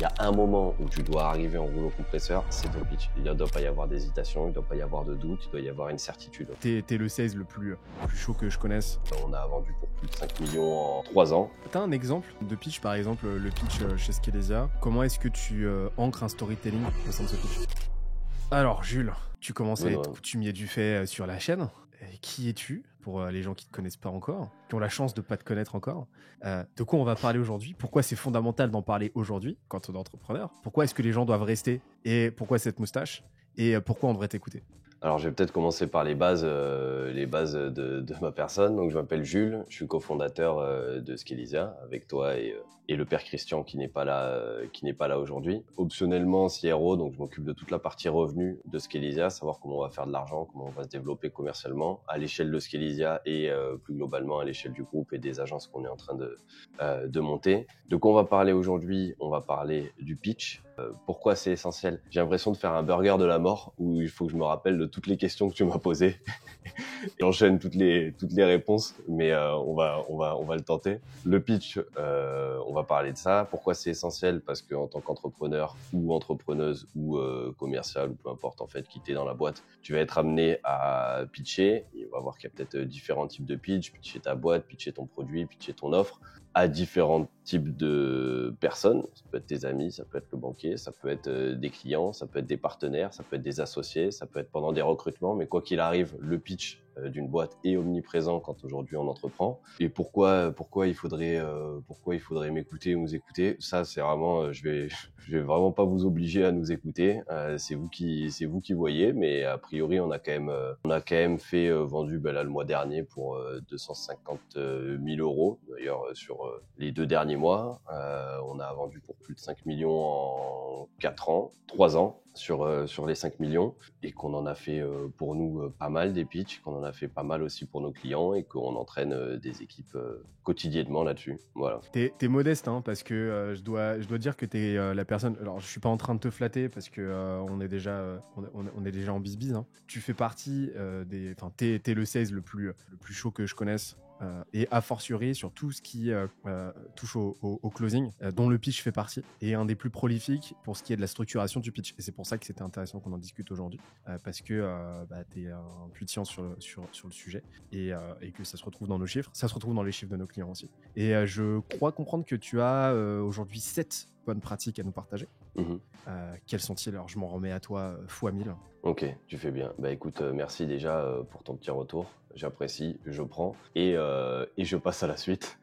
y a un moment où tu dois arriver en rouleau compresseur, c'est ton pitch. Il ne doit pas y avoir d'hésitation, il ne doit pas y avoir de doute, il doit y avoir une certitude. T'es le sales le plus chaud que je connaisse. On a vendu pour plus de 5 millions en 3 ans. T'as un exemple de pitch, par exemple le pitch chez Scalezia. Comment est-ce que tu ancres un storytelling au sein de ce pitch? Alors Jules, tu commences à être coutumier du fait sur la chaîne. Qui es-tu pour les gens qui ne te connaissent pas encore, qui ont la chance de ne pas te connaître encore? De quoi on va parler aujourd'hui? Pourquoi c'est fondamental d'en parler aujourd'hui quand on est entrepreneur? Pourquoi est-ce que les gens doivent rester? Et pourquoi cette moustache? Et pourquoi on devrait t'écouter? Alors, je vais peut-être commencer par les bases de ma personne. Donc, je m'appelle Jules, je suis cofondateur de Scalezia avec toi et le père Christian qui n'est pas là aujourd'hui. Optionnellement, CRO, donc je m'occupe de toute la partie revenus de Scalezia, savoir comment on va faire de l'argent, comment on va se développer commercialement à l'échelle de Scalezia et plus globalement à l'échelle du groupe et des agences qu'on est en train de monter. De quoi on va parler aujourd'hui? On va parler du pitch. Pourquoi c'est essentiel? J'ai l'impression de faire un burger de la mort où il faut que je me rappelle de toutes les questions que tu m'as posées et j'enchaîne toutes les réponses, mais on va le tenter. Le pitch, on va parler de ça. Pourquoi c'est essentiel? Parce qu'en tant qu'entrepreneur ou entrepreneuse ou commercial ou peu importe en fait qui t'es dans la boîte, tu vas être amené à pitcher. Et on va voir qu'il y a peut-être différents types de pitch, pitcher ta boîte, pitcher ton produit, pitcher ton offre à différents types de personnes. Ça peut être tes amis, ça peut être le banquier, ça peut être des clients, ça peut être des partenaires, ça peut être des associés, ça peut être pendant des recrutements. Mais quoi qu'il arrive, le pitch d'une boîte est omniprésent quand aujourd'hui on entreprend. Et pourquoi il faudrait m'écouter ou nous écouter? Ça, c'est vraiment, je vais vraiment pas vous obliger à nous écouter. C'est vous qui voyez. Mais a priori, on a quand même fait vendu là le mois dernier pour 250 000 euros. D'ailleurs, sur les 2 derniers mois, on a vendu pour plus de 5 millions en 3 ans sur les 5 millions et qu'on en a fait pour nous pas mal des pitchs, qu'on en a fait pas mal aussi pour nos clients et qu'on entraîne des équipes quotidiennement là-dessus. Voilà. T'es modeste parce que je dois dire que t'es la personne. Alors je suis pas en train de te flatter parce que on est déjà en bisbise. Tu fais partie t'es le sales le plus chaud que je connaisse. Et a fortiori sur tout ce qui touche au closing, dont le pitch fait partie, et un des plus prolifiques pour ce qui est de la structuration du pitch. Et c'est pour ça que c'était intéressant qu'on en discute aujourd'hui, parce que tu es intuitant sur le sujet et que ça se retrouve dans nos chiffres, ça se retrouve dans les chiffres de nos clients aussi. Et je crois comprendre que tu as aujourd'hui 7 bonnes pratiques à nous partager. Quelles sont-ils? Alors je m'en remets à toi fois 1000. Ok, tu fais bien. Écoute, merci déjà pour ton petit retour. J'apprécie, je prends et je passe à la suite.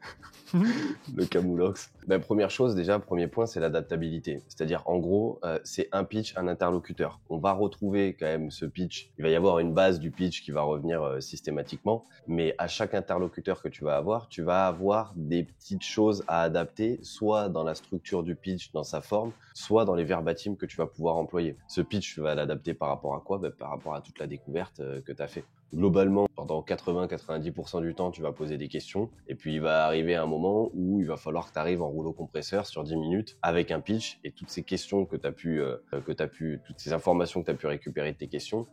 Le camoulox. Première chose déjà, premier point, c'est l'adaptabilité. C'est-à-dire, en gros, c'est un pitch, un interlocuteur. On va retrouver quand même ce pitch. Il va y avoir une base du pitch qui va revenir systématiquement, mais à chaque interlocuteur que tu vas avoir des petites choses à adapter, soit dans la structure du pitch, dans sa forme, soit dans les verbatims que tu vas pouvoir employer. Ce pitch, tu vas l'adapter par rapport à quoi? Par rapport à toute la découverte que tu as fait. Globalement, pendant 80-90% du temps, tu vas poser des questions et puis il va arriver un moment où il va falloir que tu arrives en rouleau compresseur sur 10 minutes avec un pitch et toutes ces questions que tu as pu, toutes ces informations que tu as pu récupérer de tes questions,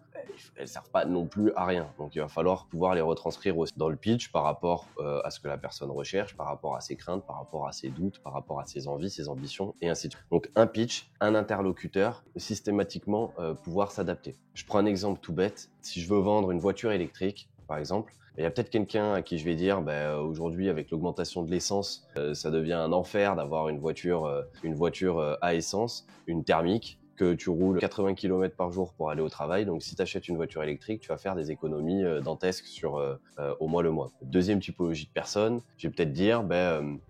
elles servent pas non plus à rien. Donc il va falloir pouvoir les retranscrire aussi dans le pitch par rapport à ce que la personne recherche, par rapport à ses craintes, par rapport à ses doutes, par rapport à ses envies, ses ambitions et ainsi de suite. Donc un pitch, un interlocuteur, systématiquement pouvoir s'adapter. Je prends un exemple tout bête. Si je veux vendre une voiture électrique, par exemple, il y a peut-être quelqu'un à qui je vais dire aujourd'hui avec l'augmentation de l'essence, ça devient un enfer d'avoir une voiture à essence, une thermique, que tu roules 80 km par jour pour aller au travail. Donc, si tu achètes une voiture électrique, tu vas faire des économies dantesques sur au moins le mois. Deuxième typologie de personnes, je vais peut-être dire,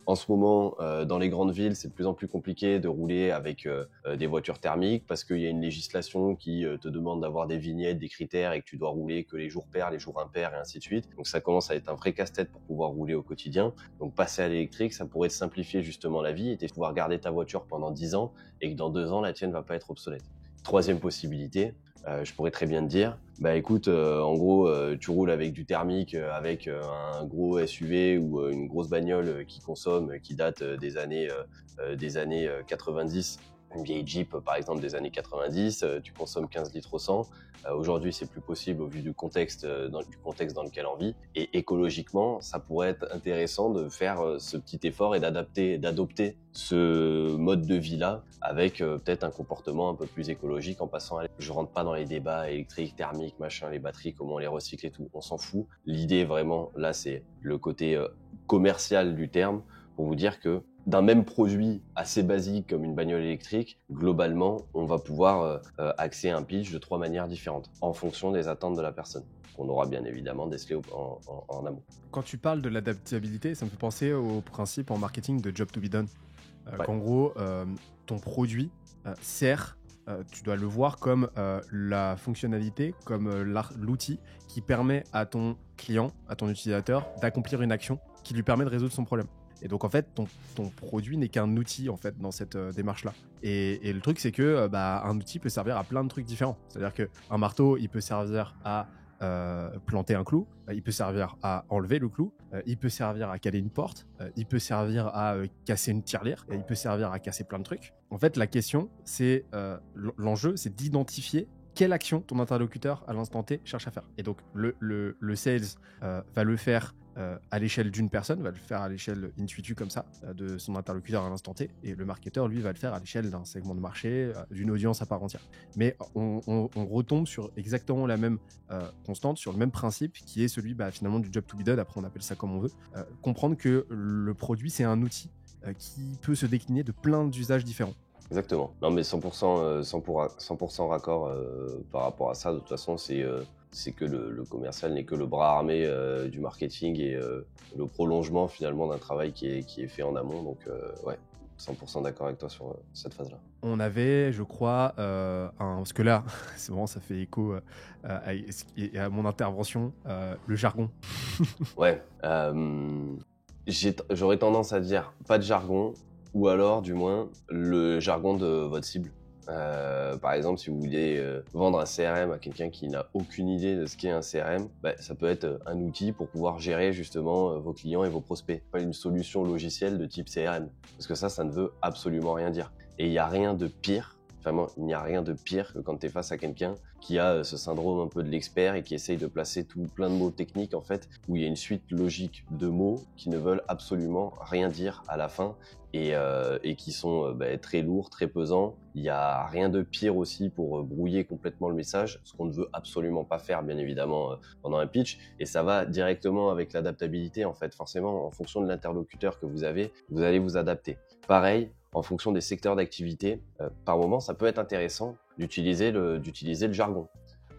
en ce moment, dans les grandes villes, c'est de plus en plus compliqué de rouler avec des voitures thermiques parce qu'il y a une législation qui te demande d'avoir des vignettes, des critères et que tu dois rouler que les jours pairs, les jours impairs et ainsi de suite. Donc, ça commence à être un vrai casse-tête pour pouvoir rouler au quotidien. Donc, passer à l'électrique, ça pourrait te simplifier justement la vie et pouvoir garder ta voiture pendant 10 ans et que dans 2 ans, la tienne va pas être obsolète. Troisième possibilité, je pourrais très bien te dire, écoute, en gros, tu roules avec du thermique, avec un gros SUV ou une grosse bagnole qui consomme, qui date des années 90 une vieille Jeep, par exemple, des années 90, tu consommes 15 litres au 100. Aujourd'hui, c'est plus possible au vu du contexte dans lequel on vit. Et écologiquement, ça pourrait être intéressant de faire ce petit effort et d'adopter ce mode de vie-là avec peut-être un comportement un peu plus écologique en passant à... Je rentre pas dans les débats électriques, thermiques, machin, les batteries, comment on les recycle et tout. On s'en fout. L'idée, vraiment, là, c'est le côté commercial du terme pour vous dire que d'un même produit assez basique comme une bagnole électrique, globalement, on va pouvoir axer un pitch de 3 manières différentes en fonction des attentes de la personne, qu'on aura bien évidemment décelé en amont. Quand tu parles de l'adaptabilité, ça me fait penser au principe en marketing de job to be done. Ouais. Qu'en gros, ton produit sert, tu dois le voir comme la fonctionnalité, comme l'outil qui permet à ton client, à ton utilisateur, d'accomplir une action qui lui permet de résoudre son problème. Et donc en fait, ton produit n'est qu'un outil en fait dans cette démarche-là. Et le truc c'est que un outil peut servir à plein de trucs différents. C'est-à-dire qu'un marteau, il peut servir à planter un clou, il peut servir à enlever le clou, il peut servir à caler une porte, il peut servir à casser une tirelire, et il peut servir à casser plein de trucs. En fait, la question, c'est l'enjeu, c'est d'identifier quelle action ton interlocuteur à l'instant T cherche à faire. Et donc le sales va le faire à l'échelle d'une personne, va le faire à l'échelle in situ comme ça, de son interlocuteur à l'instant T, et le marketeur, lui, va le faire à l'échelle d'un segment de marché, d'une audience à part entière. Mais on retombe sur exactement la même constante, sur le même principe, qui est celui finalement du job to be done, après on appelle ça comme on veut, comprendre que le produit, c'est un outil qui peut se décliner de plein d'usages différents. Exactement. Non mais 100% raccord par rapport à ça. De toute façon, c'est que le commercial n'est que le bras armé du marketing et le prolongement finalement d'un travail qui est fait en amont. Donc ouais, 100% d'accord avec toi sur cette phase-là. On avait, je crois, parce que là, c'est vraiment, ça fait écho à mon intervention, le jargon. Ouais. J'aurais tendance à dire pas de jargon, ou alors du moins le jargon de votre cible. Par exemple, si vous voulez vendre un CRM à quelqu'un qui n'a aucune idée de ce qu'est un CRM, ça peut être un outil pour pouvoir gérer justement vos clients et vos prospects. Pas une solution logicielle de type CRM, parce que ça ne veut absolument rien dire. Et il n'y a rien de pire, vraiment, il n'y a rien de pire que quand tu es face à quelqu'un qui a ce syndrome un peu de l'expert et qui essaye de placer plein de mots techniques en fait, où il y a une suite logique de mots qui ne veulent absolument rien dire à la fin et qui sont très lourds, très pesants. Il n'y a rien de pire aussi pour brouiller complètement le message, ce qu'on ne veut absolument pas faire bien évidemment pendant un pitch, et ça va directement avec l'adaptabilité en fait. Forcément, en fonction de l'interlocuteur que vous avez, vous allez vous adapter. Pareil, en fonction des secteurs d'activité, par moment, ça peut être intéressant d'utiliser le jargon.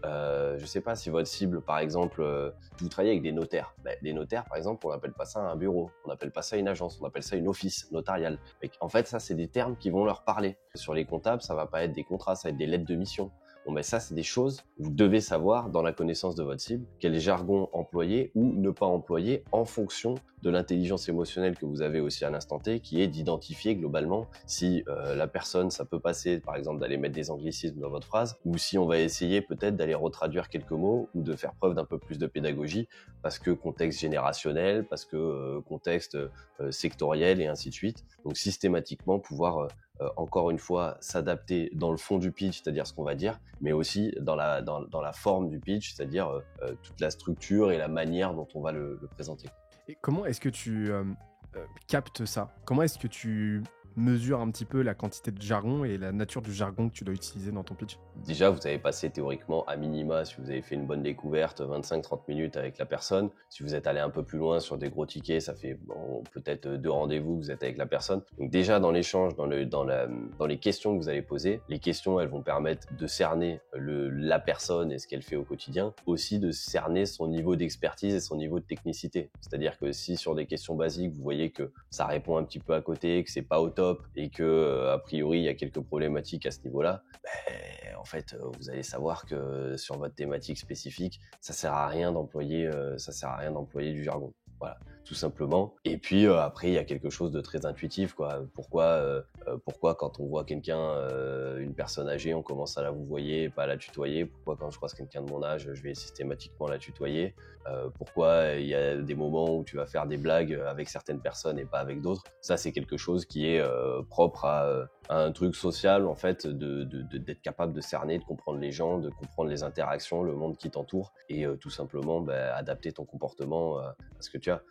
Je sais pas si votre cible, par exemple, vous travaillez avec des notaires. Les notaires, par exemple, on n'appelle pas ça un bureau, on n'appelle pas ça une agence, on appelle ça une office notariale. En fait, ça, c'est des termes qui vont leur parler. Sur les comptables, ça va pas être des contrats, ça va être des lettres de mission. Bon, ça, c'est des choses que vous devez savoir dans la connaissance de votre cible, quel jargon employer ou ne pas employer en fonction de l'intelligence émotionnelle que vous avez aussi à l'instant T, qui est d'identifier globalement si la personne, ça peut passer, par exemple, d'aller mettre des anglicismes dans votre phrase, ou si on va essayer peut-être d'aller retraduire quelques mots ou de faire preuve d'un peu plus de pédagogie, parce que contexte générationnel, parce que contexte sectoriel et ainsi de suite. Donc, systématiquement, pouvoir... encore une fois, s'adapter dans le fond du pitch, c'est-à-dire ce qu'on va dire, mais aussi dans la forme du pitch, c'est-à-dire toute la structure et la manière dont on va le présenter. Et comment est-ce que tu captes ça? Comment est-ce que tu mesures un petit peu la quantité de jargon et la nature du jargon que tu dois utiliser dans ton pitch? Déjà, vous avez passé théoriquement à minima, si vous avez fait une bonne découverte, 25-30 minutes avec la personne. Si vous êtes allé un peu plus loin sur des gros tickets, ça fait peut-être 2 rendez-vous, vous êtes avec la personne. Donc déjà, dans l'échange, dans les questions que vous allez poser, les questions, elles vont permettre de cerner la personne et ce qu'elle fait au quotidien. Aussi de cerner son niveau d'expertise et son niveau de technicité. C'est-à-dire que si sur des questions basiques, vous voyez que ça répond un petit peu à côté, que c'est pas au top et que a priori, il y a quelques problématiques à ce niveau-là, en fait, vous allez savoir que sur votre thématique spécifique, ça sert à rien d'employer du jargon. Voilà. tout simplement. Et puis après, il y a quelque chose de très intuitif, quoi. Pourquoi quand on voit quelqu'un, une personne âgée, on commence à la vouvoyer, pas à la tutoyer? Pourquoi quand je croise quelqu'un de mon âge, je vais systématiquement la tutoyer? Pourquoi il y a des moments où tu vas faire des blagues avec certaines personnes et pas avec d'autres? Ça, c'est quelque chose qui est propre à un truc social, en fait, d'être capable de cerner, de comprendre les gens, de comprendre les interactions, le monde qui t'entoure, et tout simplement adapter ton comportement à ce que tu as.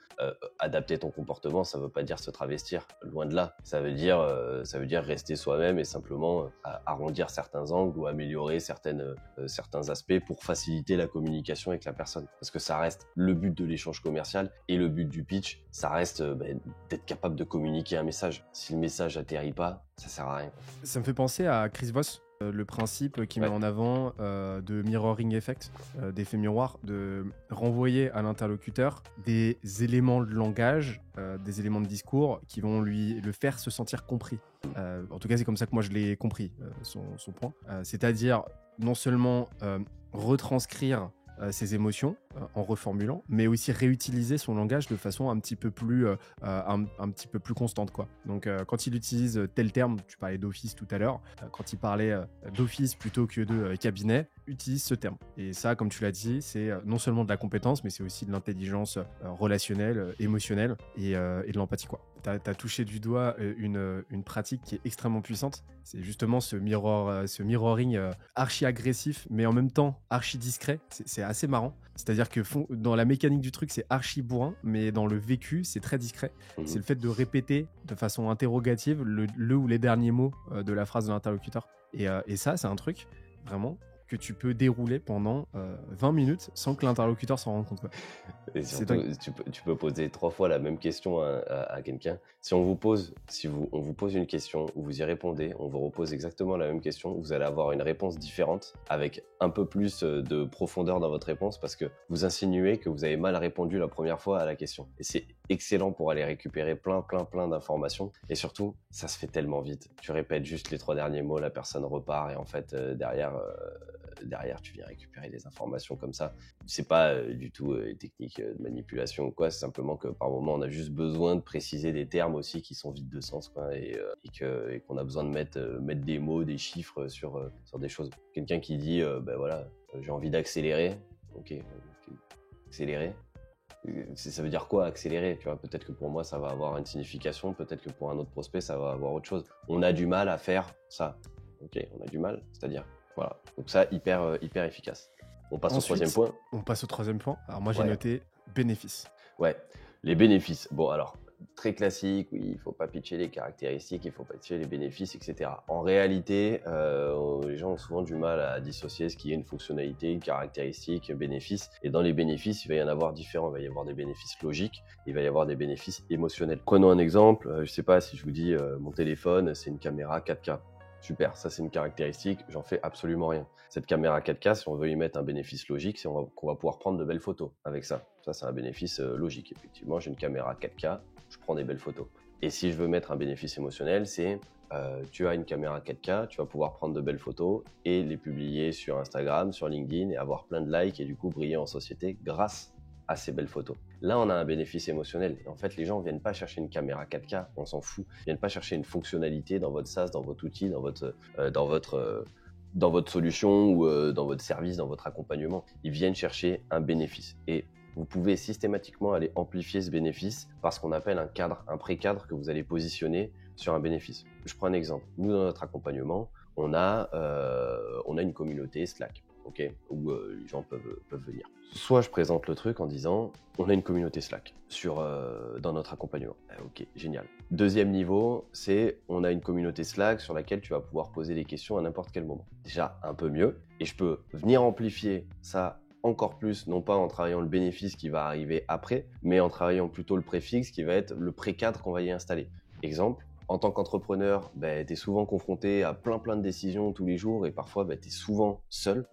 Adapter ton comportement, ça veut pas dire se travestir, loin de là. Ça veut dire rester soi-même et simplement arrondir certains angles ou améliorer certains aspects pour faciliter la communication avec la personne. Parce que ça reste le but de l'échange commercial et le but du pitch, ça reste d'être capable de communiquer un message. Si le message atterrit pas, ça sert à rien. Ça me fait penser à Chris Voss, le principe qui met en avant de mirroring effect, d'effet miroir, de renvoyer à l'interlocuteur des éléments de langage, des éléments de discours qui vont le faire se sentir compris. En tout cas, c'est comme ça que moi je l'ai compris, son point. C'est-à-dire non seulement retranscrire ses émotions en reformulant, mais aussi réutiliser son langage de façon un petit peu plus constante, quoi. Donc quand il utilise tel terme, tu parlais d'office tout à l'heure, quand il parlait d'office plutôt que de cabinet, utilise ce terme. Et ça, comme tu l'as dit, c'est non seulement de la compétence, mais c'est aussi de l'intelligence relationnelle, émotionnelle et de l'empathie, quoi. T'as touché du doigt une pratique qui est extrêmement puissante. C'est justement ce mirroring archi-agressif, mais en même temps archi-discret. C'est assez marrant. C'est-à-dire que dans la mécanique du truc, c'est archi-bourrin, mais dans le vécu, c'est très discret. C'est le fait de répéter de façon interrogative le ou les derniers mots de la phrase de l'interlocuteur. Et ça, c'est un truc, vraiment, que tu peux dérouler pendant 20 minutes sans que l'interlocuteur s'en rende compte. Et surtout, tu peux poser 3 fois la même question à quelqu'un. Si on vous pose une question, vous y répondez, on vous repose exactement la même question, vous allez avoir une réponse différente avec un peu plus de profondeur dans votre réponse parce que vous insinuez que vous avez mal répondu la première fois à la question. Et c'est excellent pour aller récupérer plein d'informations. Et surtout, ça se fait tellement vite. Tu répètes juste les 3 derniers mots, la personne repart et en fait, derrière, tu viens récupérer des informations comme ça. C'est pas du tout une technique de manipulation ou quoi, c'est simplement que par moment on a juste besoin de préciser des termes aussi qui sont vides de sens, quoi, et qu'on a besoin de mettre des mots, des chiffres sur des choses. Quelqu'un qui dit j'ai envie d'accélérer, ok, accélérer. Ça veut dire quoi accélérer, tu vois? Peut-être que pour moi ça va avoir une signification, peut-être que pour un autre prospect ça va avoir autre chose. On a du mal à faire ça. Ok, on a du mal, c'est-à-dire voilà. Donc ça, hyper efficace. On passe au troisième point. On passe au troisième point. Alors moi j'ai noté bénéfices. Ouais, les bénéfices. Bon alors, très classique, oui, il faut pas pitcher les caractéristiques, il faut pas pitcher les bénéfices, etc. En réalité, les gens ont souvent du mal à dissocier ce qui est une fonctionnalité, une caractéristique, un bénéfice. Et dans les bénéfices, il va y en avoir différents. Il va y avoir des bénéfices logiques, il va y avoir des bénéfices émotionnels. Prenons un exemple. Je sais pas si je vous dis mon téléphone, c'est une caméra 4K. Super, ça c'est une caractéristique, j'en fais absolument rien. Cette caméra 4K, si on veut y mettre un bénéfice logique, c'est qu'on va pouvoir prendre de belles photos avec ça. Ça c'est un bénéfice logique. Effectivement, j'ai une caméra 4K, je prends des belles photos. Et si je veux mettre un bénéfice émotionnel, c'est tu as une caméra 4K, tu vas pouvoir prendre de belles photos et les publier sur Instagram, sur LinkedIn et avoir plein de likes et du coup briller en société grâce à ces belles photos. Là, on a un bénéfice émotionnel. Et en fait, les gens ne viennent pas chercher une caméra 4K, on s'en fout. Ils ne viennent pas chercher une fonctionnalité dans votre SaaS, dans votre outil, dans votre solution ou dans votre service, dans votre accompagnement. Ils viennent chercher un bénéfice. Et vous pouvez systématiquement aller amplifier ce bénéfice par ce qu'on appelle un cadre, un pré-cadre que vous allez positionner sur un bénéfice. Je prends un exemple. Nous, dans notre accompagnement, on a une communauté Slack. Okay, où les gens peuvent venir. Soit je présente le truc en disant on a une communauté Slack dans notre accompagnement. Ok, génial. Deuxième niveau, c'est on a une communauté Slack sur laquelle tu vas pouvoir poser des questions à n'importe quel moment. Déjà un peu mieux, et je peux venir amplifier ça encore plus, non pas en travaillant le bénéfice qui va arriver après, mais en travaillant plutôt le préfixe qui va être le pré-cadre qu'on va y installer. Exemple, en tant qu'entrepreneur, tu es souvent confronté à plein de décisions tous les jours et parfois tu es souvent seul.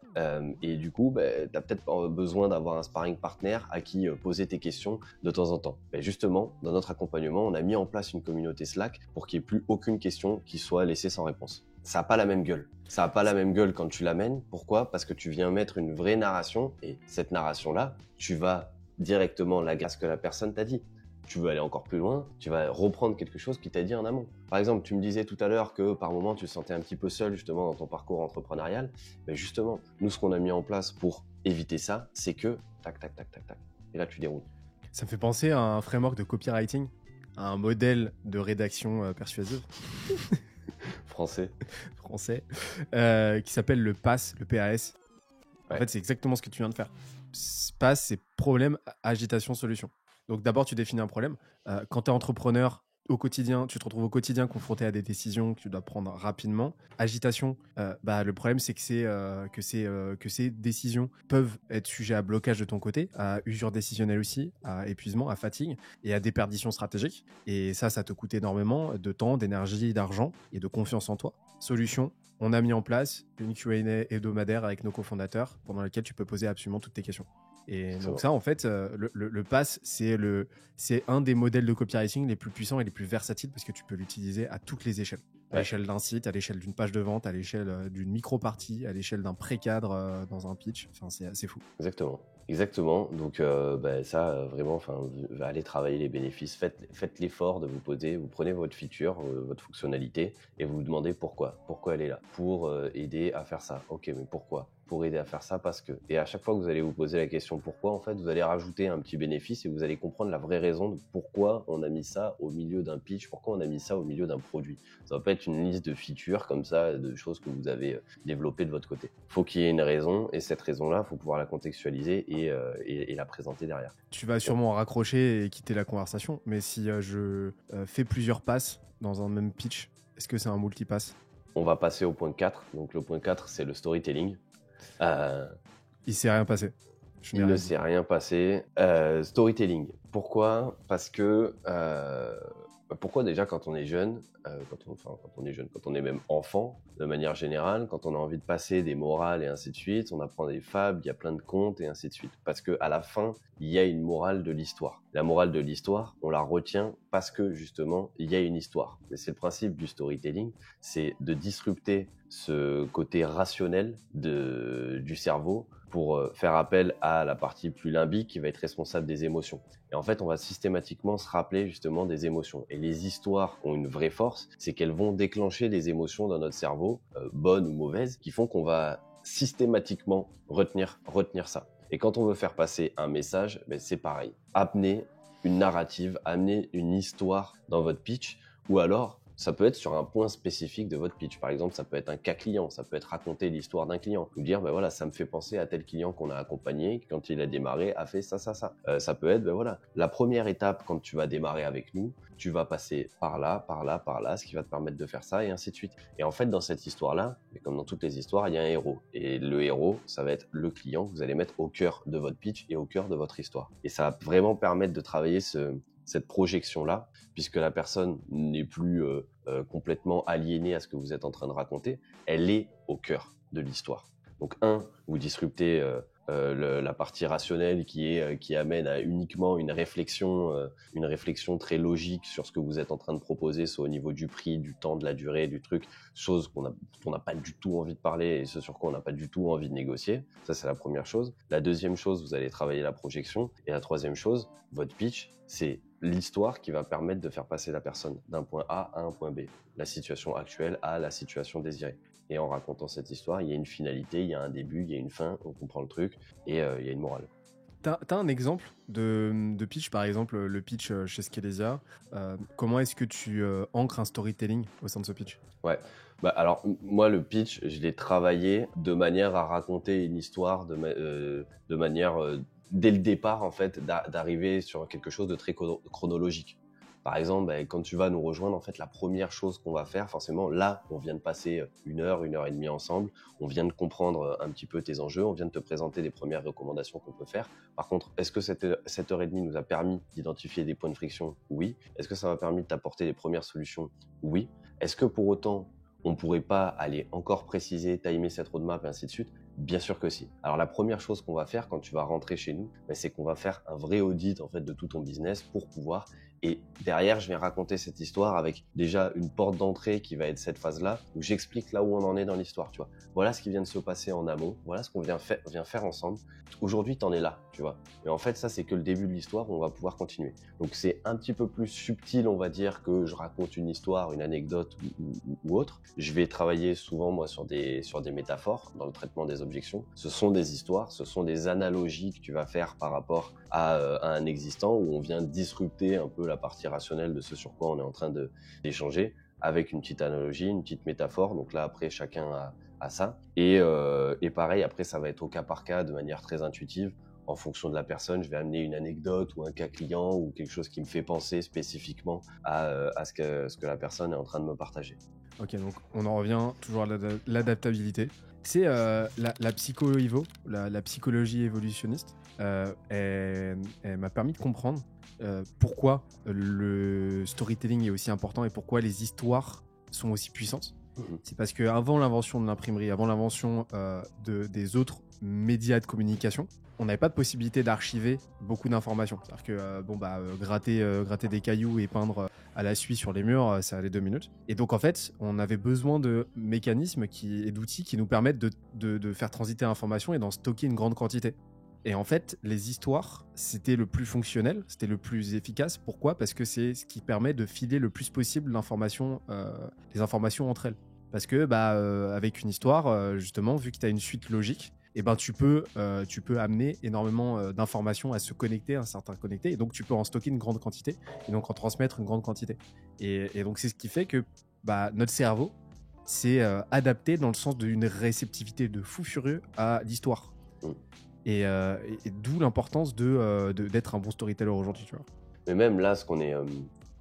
Et du coup, tu as peut-être besoin d'avoir un sparring partner à qui poser tes questions de temps en temps. Justement, dans notre accompagnement, on a mis en place une communauté Slack pour qu'il n'y ait plus aucune question qui soit laissée sans réponse. Ça n'a pas la même gueule. Ça n'a pas la même gueule quand tu l'amènes. Pourquoi ? Parce que tu viens mettre une vraie narration et cette narration-là, tu vas directement la grâce que la personne t'a dit. tu veux aller encore plus loin, tu vas reprendre quelque chose qui t'a dit en amont. Par exemple, tu me disais tout à l'heure que par moment, tu te sentais un petit peu seul justement dans ton parcours entrepreneurial. Mais justement, nous, ce qu'on a mis en place pour éviter ça, c'est que tac, tac, tac, tac, tac. Et là, tu déroules. Ça me fait penser à un framework de copywriting, à un modèle de rédaction persuasive. Français. Qui s'appelle le PAS, le PAS. En fait, c'est exactement ce que tu viens de faire. PAS, c'est problème, agitation, solution. Donc d'abord, tu définis un problème. Quand tu es entrepreneur, au quotidien, tu te retrouves au quotidien confronté à des décisions que tu dois prendre rapidement. Agitation, le problème, c'est que ces décisions peuvent être sujets à blocage de ton côté, à usure décisionnelle aussi, à épuisement, à fatigue et à déperdition stratégique. Et ça te coûte énormément de temps, d'énergie, d'argent et de confiance en toi. Solution, on a mis en place une Q&A hebdomadaire avec nos cofondateurs pendant laquelle tu peux poser absolument toutes tes questions. Et donc ça, en fait, le PAS, c'est un des modèles de copywriting les plus puissants et les plus versatiles parce que tu peux l'utiliser à toutes les échelles. À l'échelle d'un site, à l'échelle d'une page de vente, à l'échelle d'une micro-partie, à l'échelle d'un pré-cadre dans un pitch. Enfin, c'est assez fou. Exactement. Donc ça, vraiment, allez travailler les bénéfices. Faites l'effort de vous poser. Vous prenez votre feature, votre fonctionnalité et vous vous demandez pourquoi. Pourquoi elle est là? Pour aider à faire ça. Ok, mais pourquoi? Pour aider à faire ça parce que. Et à chaque fois que vous allez vous poser la question pourquoi, en fait, vous allez rajouter un petit bénéfice et vous allez comprendre la vraie raison de pourquoi on a mis ça au milieu d'un pitch, pourquoi on a mis ça au milieu d'un produit. Ça va pas être une liste de features comme ça, de choses que vous avez développées de votre côté. Faut qu'il y ait une raison et cette raison-là, faut pouvoir la contextualiser et la présenter derrière. Tu vas sûrement raccrocher et quitter la conversation, mais si je fais plusieurs passes dans un même pitch, est-ce que c'est un multipass? On va passer au point 4. Donc le point 4, c'est le storytelling. Il s'est rien passé. Il ne s'est rien passé. Storytelling. Pourquoi? Parce que pourquoi déjà quand on est jeune, quand on est même enfant, de manière générale, quand on a envie de passer des morales et ainsi de suite, on apprend des fables, il y a plein de contes et ainsi de suite. Parce que à la fin, il y a une morale de l'histoire. La morale de l'histoire, on la retient parce que justement, il y a une histoire. Et c'est le principe du storytelling, c'est de disrupter ce côté rationnel du cerveau pour faire appel à la partie plus limbique qui va être responsable des émotions. Et en fait, on va systématiquement se rappeler justement des émotions. Et les histoires ont une vraie force, c'est qu'elles vont déclencher des émotions dans notre cerveau, bonnes ou mauvaises, qui font qu'on va systématiquement retenir ça. Et quand on veut faire passer un message, c'est pareil. Amener une narrative, amener une histoire dans votre pitch, ou alors ça peut être sur un point spécifique de votre pitch. Par exemple, ça peut être un cas client, ça peut être raconter l'histoire d'un client. Ou dire, voilà, ça me fait penser à tel client qu'on a accompagné, qui, quand il a démarré, a fait ça. Ça peut être, voilà, la première étape quand tu vas démarrer avec nous, tu vas passer par là, ce qui va te permettre de faire ça, et ainsi de suite. Et en fait, dans cette histoire-là, mais comme dans toutes les histoires, il y a un héros. Et le héros, ça va être le client que vous allez mettre au cœur de votre pitch et au cœur de votre histoire. Et ça va vraiment permettre de travailler cette projection-là, puisque la personne n'est plus complètement aliénée à ce que vous êtes en train de raconter, elle est au cœur de l'histoire. Donc vous disruptez la partie rationnelle qui amène à uniquement une réflexion très logique sur ce que vous êtes en train de proposer, soit au niveau du prix, du temps, de la durée, du truc, chose dont on n'a pas du tout envie de parler et ce sur quoi on n'a pas du tout envie de négocier. Ça, c'est la première chose. La deuxième chose, vous allez travailler la projection. Et la troisième chose, votre pitch, c'est l'histoire qui va permettre de faire passer la personne d'un point A à un point B, la situation actuelle à la situation désirée. Et en racontant cette histoire, il y a une finalité, il y a un début, il y a une fin, on comprend le truc, et il y a une morale. T'as un exemple de pitch, par exemple le pitch chez Skelesia. Comment est-ce que tu ancres un storytelling au sein de ce pitch? Ouais, alors moi le pitch, je l'ai travaillé de manière à raconter une histoire de manière dès le départ en fait d'arriver sur quelque chose de très chronologique. Par exemple, quand tu vas nous rejoindre, en fait, la première chose qu'on va faire, forcément, là, on vient de passer 1 heure, 1h30 ensemble, on vient de comprendre un petit peu tes enjeux, on vient de te présenter les premières recommandations qu'on peut faire. Par contre, est-ce que cette 1h30 nous a permis d'identifier des points de friction? Oui. Est-ce que ça m'a permis de t'apporter les premières solutions? Oui. Est-ce que pour autant, on ne pourrait pas aller encore préciser, timer cette roadmap et ainsi de suite? Bien sûr que si. Alors la première chose qu'on va faire quand tu vas rentrer chez nous, c'est qu'on va faire un vrai audit en fait de tout ton business pour pouvoir Et derrière, je vais raconter cette histoire avec déjà une porte d'entrée qui va être cette phase-là, où j'explique là où on en est dans l'histoire, tu vois. Voilà ce qui vient de se passer en amont, voilà ce qu'on vient faire ensemble. Aujourd'hui, t'en es là, tu vois. Et en fait, ça, c'est que le début de l'histoire où on va pouvoir continuer. Donc, c'est un petit peu plus subtil, on va dire, que je raconte une histoire, une anecdote ou autre. Je vais travailler souvent, moi, sur des métaphores dans le traitement des objections. Ce sont des histoires, ce sont des analogies que tu vas faire par rapport à un existant où on vient disrupter un peu la partie rationnelle de ce sur quoi on est en train d'échanger avec une petite analogie, une petite métaphore. Donc là, après, chacun a ça. Et pareil, après, ça va être au cas par cas, de manière très intuitive. En fonction de la personne, je vais amener une anecdote ou un cas client ou quelque chose qui me fait penser spécifiquement à ce que la personne est en train de me partager. Ok, donc on en revient toujours à l'adaptabilité. C'est la psychologie évolutionniste. Elle m'a permis de comprendre pourquoi le storytelling est aussi important et pourquoi les histoires sont aussi puissantes. C'est parce qu'avant l'invention de l'imprimerie, avant l'invention des autres médias de communication, on n'avait pas de possibilité d'archiver beaucoup d'informations. C'est-à-dire que gratter des cailloux et peindre à la suie sur les murs, ça allait 2 minutes. Et donc en fait, on avait besoin de mécanismes et d'outils qui nous permettent de faire transiter l'information et d'en stocker une grande quantité. Et en fait, les histoires, c'était le plus fonctionnel, c'était le plus efficace. Pourquoi ? Parce que c'est ce qui permet de filer le plus possible les informations entre elles. Parce que avec une histoire, justement, vu que tu as une suite logique, tu peux amener énormément d'informations à se connecter, à un certain connecté, et donc tu peux en stocker une grande quantité, et donc en transmettre une grande quantité. Et donc c'est ce qui fait que notre cerveau s'est adapté dans le sens d'une réceptivité de fou furieux à l'histoire. Et d'où l'importance d'être un bon storyteller aujourd'hui, tu vois. Mais même là,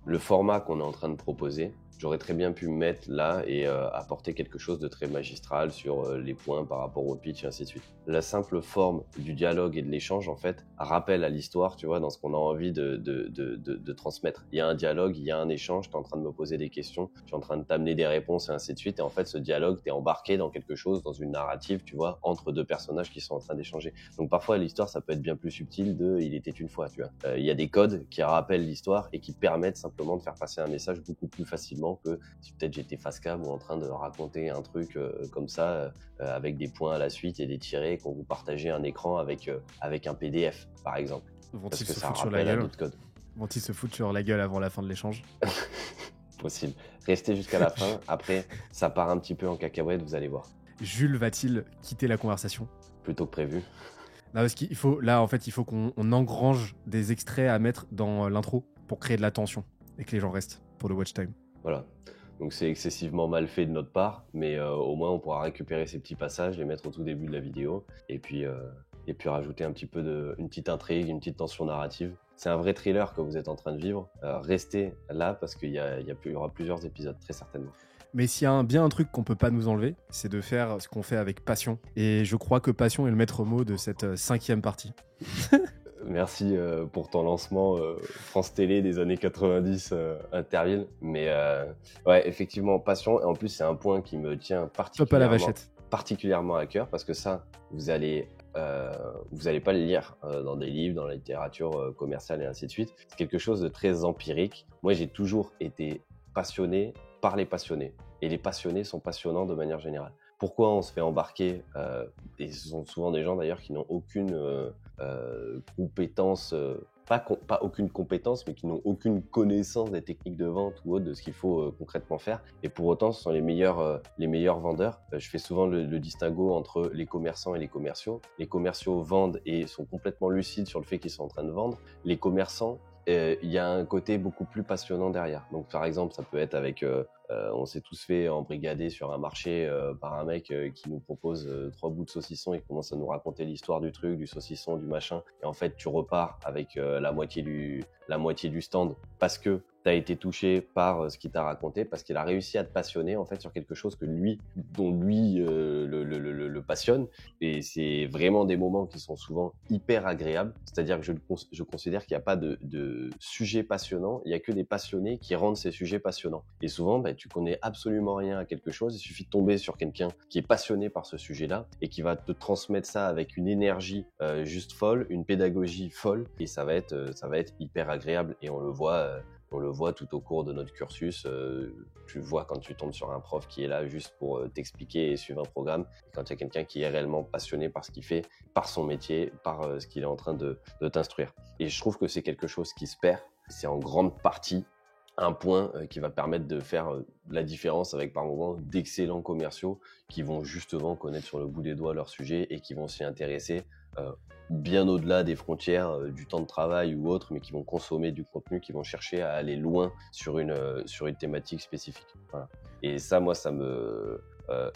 le format qu'on est en train de proposer, j'aurais très bien pu me mettre là et apporter quelque chose de très magistral sur les points par rapport au pitch et ainsi de suite. La simple forme du dialogue et de l'échange, en fait, rappelle à l'histoire, tu vois, dans ce qu'on a envie de transmettre. Il y a un dialogue, il y a un échange, tu es en train de me poser des questions, je suis en train de t'amener des réponses et ainsi de suite. Et en fait, ce dialogue, tu es embarqué dans quelque chose, dans une narrative, tu vois, entre deux personnages qui sont en train d'échanger. Donc parfois, l'histoire, ça peut être bien plus subtil Il était une fois, tu vois. Il y a des codes qui rappellent l'histoire et qui permettent simplement de faire passer un message beaucoup plus facilement que si peut-être j'étais face cam ou en train de raconter un truc comme ça avec des points à la suite et des tirés, qu'on vous partageait un écran avec un PDF par exemple. Parce que ça rappelle à d'autres codes. Vont-ils se foutre sur la gueule avant la fin de l'échange ? Possible. Restez jusqu'à la fin, après ça part un petit peu en cacahuète, vous allez voir. Jules va-t-il quitter la conversation ? Plutôt que prévu. Non, parce qu'il faut qu'on engrange des extraits à mettre dans l'intro pour créer de la tension et que les gens restent pour le watch time. Voilà. Donc c'est excessivement mal fait de notre part, mais au moins on pourra récupérer ces petits passages, les mettre au tout début de la vidéo, et puis rajouter un petit peu une petite intrigue, une petite tension narrative. C'est un vrai thriller que vous êtes en train de vivre. Restez là parce qu'il y aura plusieurs épisodes, très certainement. Mais s'il y a bien un truc qu'on peut pas nous enlever, c'est de faire ce qu'on fait avec passion. Et je crois que passion est le maître mot de cette 5e partie. Merci pour ton lancement France Télé des années 90 Interville. Mais ouais, effectivement, passion. Et en plus, c'est un point qui me tient particulièrement à cœur parce que ça, vous allez pas le lire dans des livres, dans la littérature commerciale et ainsi de suite. C'est quelque chose de très empirique. Moi, j'ai toujours été passionné par les passionnés. Et les passionnés sont passionnants de manière générale. Pourquoi on se fait embarquer et ce sont souvent des gens d'ailleurs qui n'ont aucune compétence, pas aucune compétence, mais qui n'ont aucune connaissance des techniques de vente ou autre, de ce qu'il faut concrètement faire. Et pour autant, ce sont les meilleurs vendeurs. Je fais souvent le distinguo entre les commerçants et les commerciaux. Les commerciaux vendent et sont complètement lucides sur le fait qu'ils sont en train de vendre. Les commerçants, il y a un côté beaucoup plus passionnant derrière. Donc par exemple, ça peut être avec, on s'est tous fait embrigader sur un marché par un mec qui nous propose 3 bouts de saucisson et commence à nous raconter l'histoire du truc, du saucisson, du machin. Et en fait, tu repars avec la moitié du stand parce que tu as été touché par ce qu'il t'a raconté parce qu'il a réussi à te passionner en fait sur quelque chose dont lui le passionne. Et c'est vraiment des moments qui sont souvent hyper agréables. C'est-à-dire que je considère qu'il n'y a pas de sujet passionnant, il n'y a que des passionnés qui rendent ces sujets passionnants. Et souvent, tu connais absolument rien à quelque chose, il suffit de tomber sur quelqu'un qui est passionné par ce sujet-là et qui va te transmettre ça avec une énergie juste folle, une pédagogie folle, et ça va être hyper agréable. Et on le voit tout au cours de notre cursus. Tu vois quand tu tombes sur un prof qui est là juste pour t'expliquer et suivre un programme, et quand il y a quelqu'un qui est réellement passionné par ce qu'il fait, par son métier, par ce qu'il est en train de t'instruire. Et je trouve que c'est quelque chose qui se perd. C'est en grande partie un point qui va permettre de faire la différence avec par moments d'excellents commerciaux qui vont justement connaître sur le bout des doigts leur sujet et qui vont s'y intéresser bien au-delà des frontières du temps de travail ou autre, mais qui vont consommer du contenu, qui vont chercher à aller loin sur une thématique spécifique. Voilà. Et ça, moi,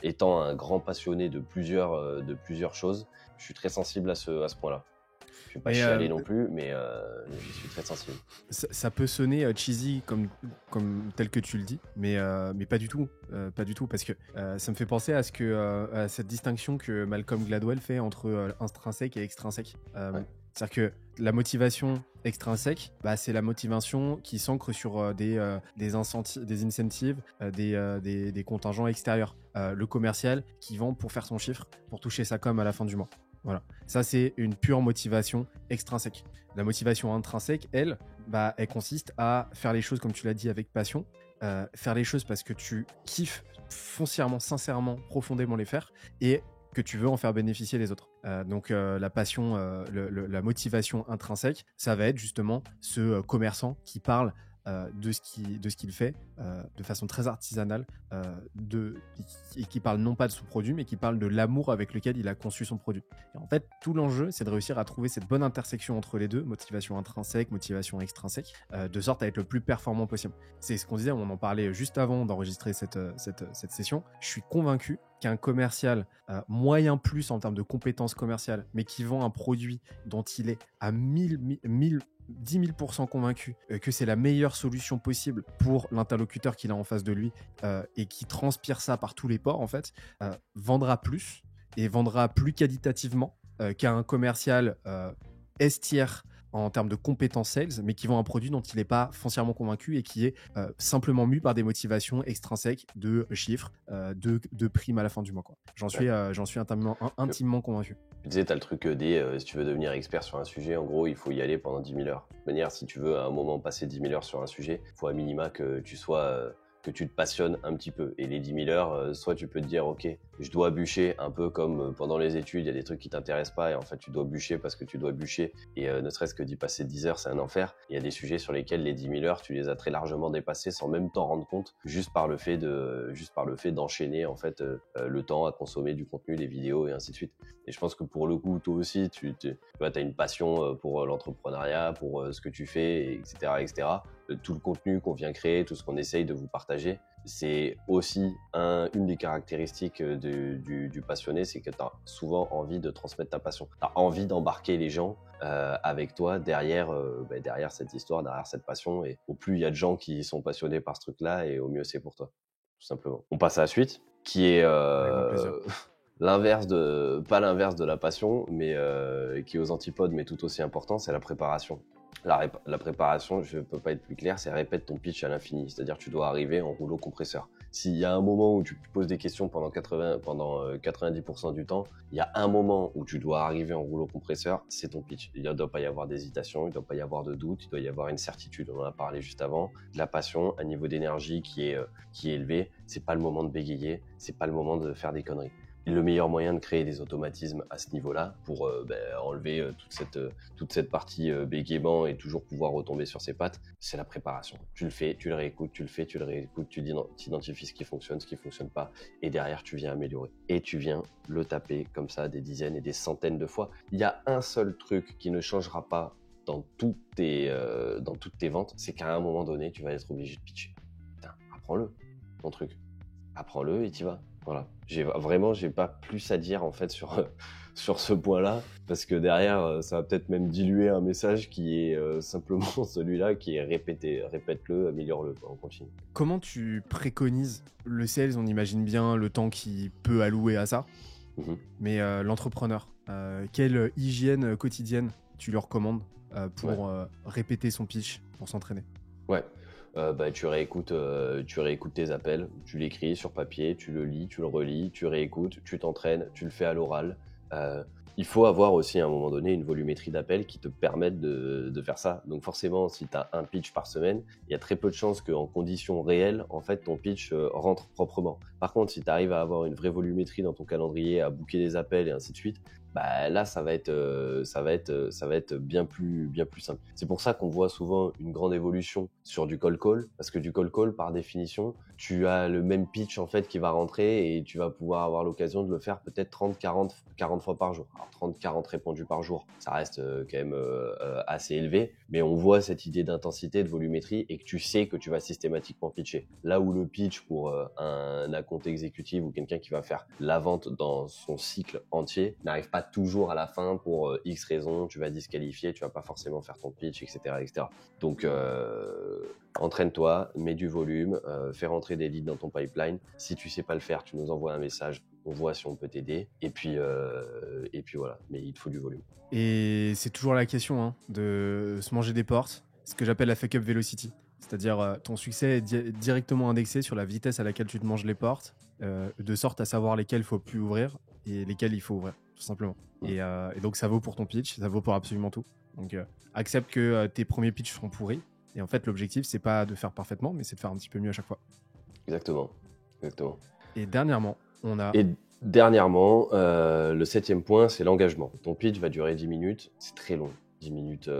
étant un grand passionné de plusieurs choses, je suis très sensible à ce point-là. Je ne vais pas chialer non plus, mais je suis très sensible. Ça peut sonner cheesy comme tel que tu le dis, mais pas du tout. Pas du tout, parce que ça me fait penser à cette distinction que Malcolm Gladwell fait entre intrinsèque et extrinsèque. Ouais. C'est-à-dire que la motivation extrinsèque, c'est la motivation qui s'ancre sur des incentives, des contingents extérieurs. Le commercial qui vend pour faire son chiffre, pour toucher sa com à la fin du mois. Voilà, ça c'est une pure motivation extrinsèque. La motivation intrinsèque, elle consiste à faire les choses comme tu l'as dit avec passion, faire les choses parce que tu kiffes foncièrement, sincèrement, profondément les faire et que tu veux en faire bénéficier les autres. Donc la passion, la motivation intrinsèque, ça va être justement ce commerçant qui parle de ce qu'il fait de façon très artisanale et qui parle non pas de son produit mais qui parle de l'amour avec lequel il a conçu son produit. Et en fait, tout l'enjeu, c'est de réussir à trouver cette bonne intersection entre les deux, motivation intrinsèque, motivation extrinsèque, de sorte à être le plus performant possible. C'est ce qu'on disait, on en parlait juste avant d'enregistrer cette session. Je suis convaincu qu'un commercial moyen plus en termes de compétences commerciales, mais qui vend un produit dont il est à 10 000% convaincu que c'est la meilleure solution possible pour l'interlocuteur qu'il a en face de lui et qui transpire ça par tous les pores, en fait, vendra plus et vendra plus qualitativement qu'un commercial S-tier en termes de compétences sales, mais qui vend un produit dont il n'est pas foncièrement convaincu et qui est simplement mu par des motivations extrinsèques de chiffres, de primes à la fin du mois, quoi. J'en suis intimement convaincu. Tu disais, tu as le truc si tu veux devenir expert sur un sujet, en gros, il faut y aller pendant 10 000 heures. De toute manière, si tu veux à un moment passer 10 000 heures sur un sujet, il faut à minima que tu te passionnes un petit peu. Et les 10 000 heures, soit tu peux te dire, ok, je dois bûcher, un peu comme pendant les études, il y a des trucs qui t'intéressent pas et en fait tu dois bûcher parce que tu dois bûcher et ne serait-ce que d'y passer 10 heures, c'est un enfer. Il y a des sujets sur lesquels les 10 000 heures, tu les as très largement dépassés sans même t'en rendre compte, juste par le fait d'enchaîner en fait le temps à consommer du contenu, des vidéos et ainsi de suite. Et je pense que pour le coup, toi aussi, tu as une passion pour l'entrepreneuriat, pour ce que tu fais, etc., etc. Tout le contenu qu'on vient créer, tout ce qu'on essaye de vous partager, c'est aussi une des caractéristiques du passionné, c'est que tu as souvent envie de transmettre ta passion. Tu as envie d'embarquer les gens avec toi derrière cette histoire, derrière cette passion. Et au plus il y a de gens qui sont passionnés par ce truc-là, et au mieux c'est pour toi, tout simplement. On passe à la suite, qui est pas l'inverse de la passion, mais qui est aux antipodes, mais tout aussi important, c'est la préparation. La préparation, je ne peux pas être plus clair, c'est répète ton pitch à l'infini. C'est-à-dire que tu dois arriver en rouleau compresseur. S'il y a un moment où tu poses des questions pendant 90% du temps, il y a un moment où tu dois arriver en rouleau compresseur, c'est ton pitch. Il ne doit pas y avoir d'hésitation, il ne doit pas y avoir de doute, il doit y avoir une certitude. On en a parlé juste avant. De la passion, un niveau d'énergie qui est élevé. C'est pas le moment de bégayer, c'est pas le moment de faire des conneries. Le meilleur moyen de créer des automatismes à ce niveau-là pour enlever toute cette partie bégaiement et toujours pouvoir retomber sur ses pattes, c'est la préparation. Tu le fais, tu le réécoutes, tu le fais, tu le réécoutes, tu identifies ce qui fonctionne pas, et derrière tu viens améliorer. Et tu viens le taper comme ça des dizaines et des centaines de fois. Il y a un seul truc qui ne changera pas dans toutes tes ventes, c'est qu'à un moment donné, tu vas être obligé de pitcher. Putain, apprends-le, ton truc. Apprends-le et t'y vas. Voilà. J'ai pas plus à dire en fait sur, sur ce point-là, parce que derrière, ça va peut-être même diluer un message qui est simplement celui-là, qui est répété. Répète-le, améliore-le, quoi, on continue. Comment tu préconises le sales? On imagine bien le temps qu'il peut allouer à ça, Mhm. mais l'entrepreneur, quelle hygiène quotidienne tu lui recommandes pour Ouais. répéter son pitch, pour s'entraîner? Ouais. Tu réécoutes tes appels, tu l'écris sur papier, tu le lis, tu le relis, tu réécoutes, tu t'entraînes, tu le fais à l'oral. Euh, il faut avoir aussi à un moment donné une volumétrie d'appels qui te permettent de faire ça. Donc forcément, si tu as un pitch par semaine, il y a très peu de chances qu'en conditions réelles, en fait, ton pitch rentre proprement. Par contre, si tu arrives à avoir une vraie volumétrie dans ton calendrier, à booker des appels et ainsi de suite, bah là, ça va être bien plus simple. C'est pour ça qu'on voit souvent une grande évolution sur du cold call, parce que du cold call, par définition, tu as le même pitch en fait qui va rentrer et tu vas pouvoir avoir l'occasion de le faire peut-être 30, 40 fois par jour. Alors 30, 40 répondus par jour, ça reste quand même assez élevé, mais on voit cette idée d'intensité, de volumétrie et que tu sais que tu vas systématiquement pitcher. Là où le pitch pour un account exécutif ou quelqu'un qui va faire la vente dans son cycle entier n'arrive pas toujours à la fin pour X raisons, tu vas disqualifier, tu vas pas forcément faire ton pitch, etc. etc. Donc entraîne-toi, mets du volume, fais rentrer des leads dans ton pipeline. Si tu sais pas le faire, tu nous envoies un message, on voit si on peut t'aider. Et puis voilà, mais il te faut du volume. Et c'est toujours la question hein, de se manger des portes, ce que j'appelle la fuck-up velocity. C'est-à-dire ton succès est directement indexé sur la vitesse à laquelle tu te manges les portes, de sorte à savoir lesquelles il faut plus ouvrir et lesquelles il faut ouvrir, tout simplement. Et donc ça vaut pour ton pitch, ça vaut pour absolument tout. Donc accepte que tes premiers pitchs seront pourris. Et en fait, l'objectif, c'est pas de faire parfaitement, mais c'est de faire un petit peu mieux à chaque fois. Exactement, exactement. Et dernièrement, on a... Et dernièrement, le 7e point, c'est l'engagement. Ton pitch va durer 10 minutes, c'est très long. 10 minutes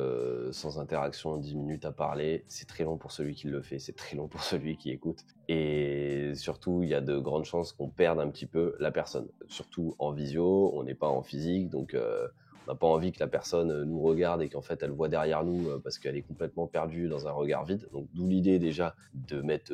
sans interaction, 10 minutes à parler, c'est très long pour celui qui le fait, c'est très long pour celui qui écoute. Et surtout, il y a de grandes chances qu'on perde un petit peu la personne. Surtout en visio, on n'est pas en physique, donc on n'a pas envie que la personne nous regarde et qu'en fait elle voit derrière nous parce qu'elle est complètement perdue dans un regard vide. Donc d'où l'idée déjà de mettre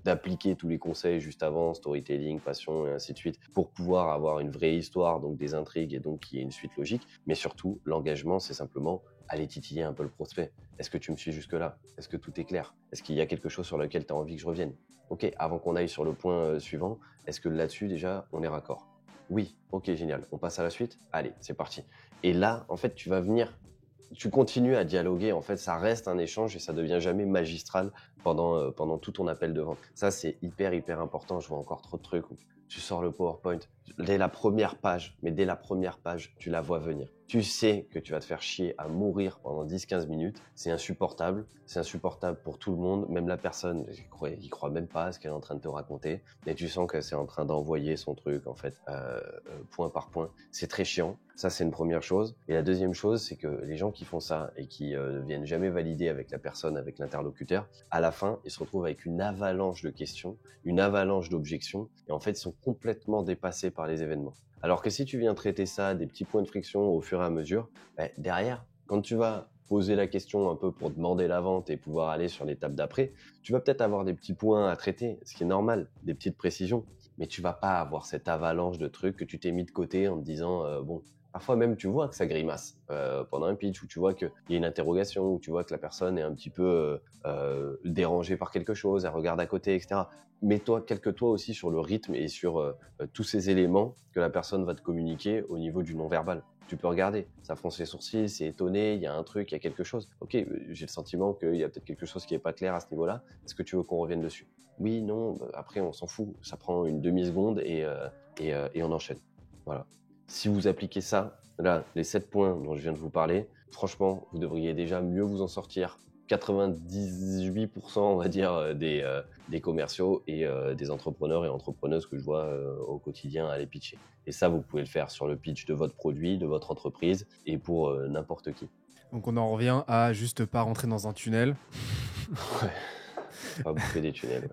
d'appliquer tous les conseils juste avant, storytelling, passion et ainsi de suite, pour pouvoir avoir une vraie histoire, donc des intrigues et donc qu'il y ait une suite logique. Mais surtout, l'engagement, c'est simplement aller titiller un peu le prospect. Est-ce que tu me suis jusque-là? Est-ce que tout est clair? Est-ce qu'il y a quelque chose sur lequel tu as envie que je revienne? Ok, avant qu'on aille sur le point suivant, est-ce que là-dessus déjà, on est raccord? Oui, ok, génial. On passe à la suite? Allez, c'est parti. Et là, en fait, tu continues à dialoguer, en fait, ça reste un échange et ça devient jamais magistral pendant tout ton appel de vente. Ça, c'est hyper important. Je vois encore trop de trucs où tu sors le PowerPoint. Dès la première page, tu la vois venir. Tu sais que tu vas te faire chier à mourir pendant 10-15 minutes. C'est insupportable. C'est insupportable pour tout le monde. Même la personne, il croit même pas à ce qu'elle est en train de te raconter. Mais tu sens que c'est en train d'envoyer son truc, en fait, point par point. C'est très chiant. Ça, c'est une première chose. Et la deuxième chose, c'est que les gens qui font ça et qui ne viennent jamais valider avec la personne, avec l'interlocuteur, à la fin, ils se retrouvent avec une avalanche de questions, une avalanche d'objections. Et en fait, ils sont complètement dépassés par les événements. Alors que si tu viens traiter ça, des petits points de friction au fur et à mesure, derrière, quand tu vas poser la question un peu pour demander la vente et pouvoir aller sur l'étape d'après, tu vas peut-être avoir des petits points à traiter, ce qui est normal, des petites précisions, mais tu vas pas avoir cette avalanche de trucs que tu t'es mis de côté en te disant bon, parfois même tu vois que ça grimace pendant un pitch, ou tu vois qu'il y a une interrogation, ou tu vois que la personne est un petit peu dérangée par quelque chose, elle regarde à côté, etc. Mets-toi, calque-toi aussi sur le rythme et sur tous ces éléments que la personne va te communiquer au niveau du non-verbal. Tu peux regarder, ça fronce les sourcils, c'est étonné, il y a un truc, il y a quelque chose. Ok, j'ai le sentiment qu'il y a peut-être quelque chose qui n'est pas clair à ce niveau-là. Est-ce que tu veux qu'on revienne dessus? Oui, non, après on s'en fout. Ça prend une demi-seconde et on enchaîne. Voilà. Si vous appliquez ça, là, les 7 points dont je viens de vous parler, franchement, vous devriez déjà mieux vous en sortir. 98%, on va dire, des commerciaux et des entrepreneurs et entrepreneuses que je vois au quotidien à les pitcher. Et ça, vous pouvez le faire sur le pitch de votre produit, de votre entreprise et pour n'importe qui. Donc on en revient à juste pas rentrer dans un tunnel. Pas bouffer des tunnels. Ouais.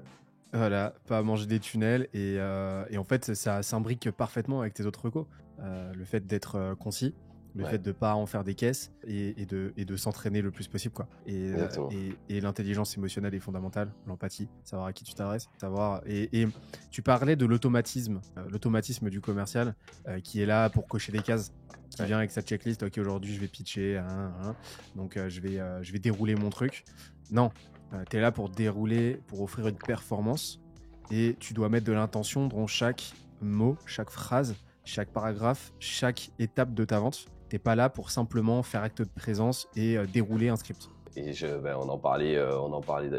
Voilà, pas manger des tunnels. Et en fait, ça s'imbrique parfaitement avec tes autres recos. Le fait d'être concis, Le Ouais. fait de pas en faire des caisses et de s'entraîner le plus possible, quoi. Exactement. Et l'intelligence émotionnelle est fondamentale, l'empathie, savoir à qui tu t'adresses, savoir. Et tu parlais de l'automatisme du commercial qui est là pour cocher des cases, qui Ouais. vient avec sa checklist. Ok, aujourd'hui je vais pitcher, donc je vais dérouler mon truc. Non, tu es là pour dérouler, pour offrir une performance, et tu dois mettre de l'intention dans chaque mot, chaque phrase, chaque paragraphe, chaque étape de ta vente. T'es pas là pour simplement faire acte de présence et dérouler un script. Et on en parlait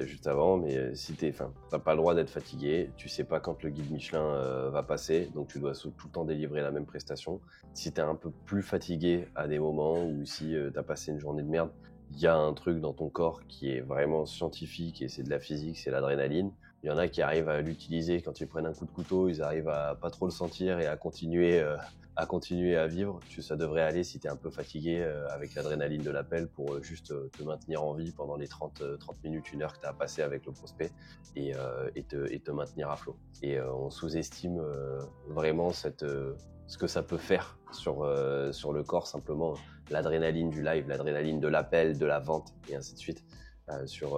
juste avant, mais si t'as pas le droit d'être fatigué, tu sais pas quand le guide Michelin va passer, donc tu dois tout le temps délivrer la même prestation. Si t'es un peu plus fatigué à des moments ou si t'as passé une journée de merde, il y a un truc dans ton corps qui est vraiment scientifique et c'est de la physique, c'est l'adrénaline. Il y en a qui arrivent à l'utiliser quand ils prennent un coup de couteau, ils arrivent à pas trop le sentir et à continuer à vivre. Ça devrait aller si tu es un peu fatigué avec l'adrénaline de l'appel pour juste te maintenir en vie pendant les 30 minutes, 1 heure que tu as passé avec le prospect et te maintenir à flot. Et on sous-estime vraiment ce que ça peut faire sur le corps, simplement l'adrénaline du live, l'adrénaline de l'appel, de la vente et ainsi de suite. Sur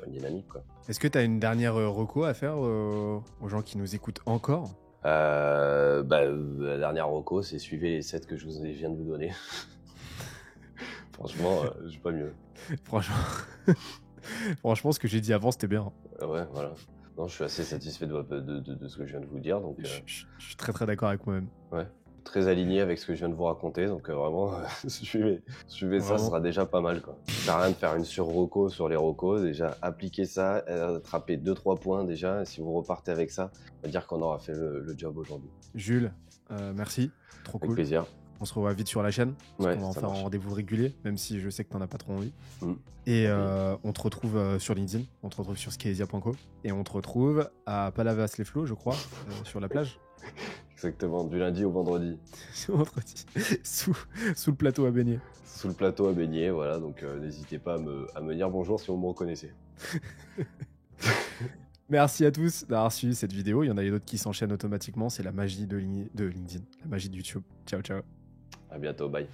une dynamique, quoi. Est-ce que tu as une dernière reco à faire aux gens qui nous écoutent encore? La dernière reco, c'est suivez les 7 que je viens de vous donner. Franchement, j'ai pas mieux. Franchement, ce que j'ai dit avant, c'était bien. Ouais, voilà. Non, je suis assez satisfait de ce que je viens de vous dire. Donc, Je suis très très d'accord avec moi-même. ouais. Très aligné avec ce que je viens de vous raconter, donc vraiment, suivez ça, Vraiment. ce sera déjà pas mal, quoi. Ça sert à rien de faire une sur-reco sur les recos, déjà appliquez ça, attrapez 2-3 points déjà, et si vous repartez avec ça, on va dire qu'on aura fait le job aujourd'hui. Jules, merci, trop Avec cool. plaisir. On se revoit vite sur la chaîne, Ouais, on va en ça faire un marche. rendez-vous régulier, même si je sais que t'en as pas trop envie. Mm. Et on te retrouve sur LinkedIn, on te retrouve sur skeesia.co, et on te retrouve à Palavas-les-Flots, je crois, sur la plage. Exactement, du lundi au vendredi. Vendredi, sous le plateau à baigner. Sous le plateau à baigner, voilà, donc n'hésitez pas à me dire bonjour si vous me reconnaissez. Merci à tous d'avoir suivi cette vidéo. Il y en a d'autres qui s'enchaînent automatiquement. C'est la magie de LinkedIn, la magie de YouTube. Ciao, ciao. À bientôt, bye.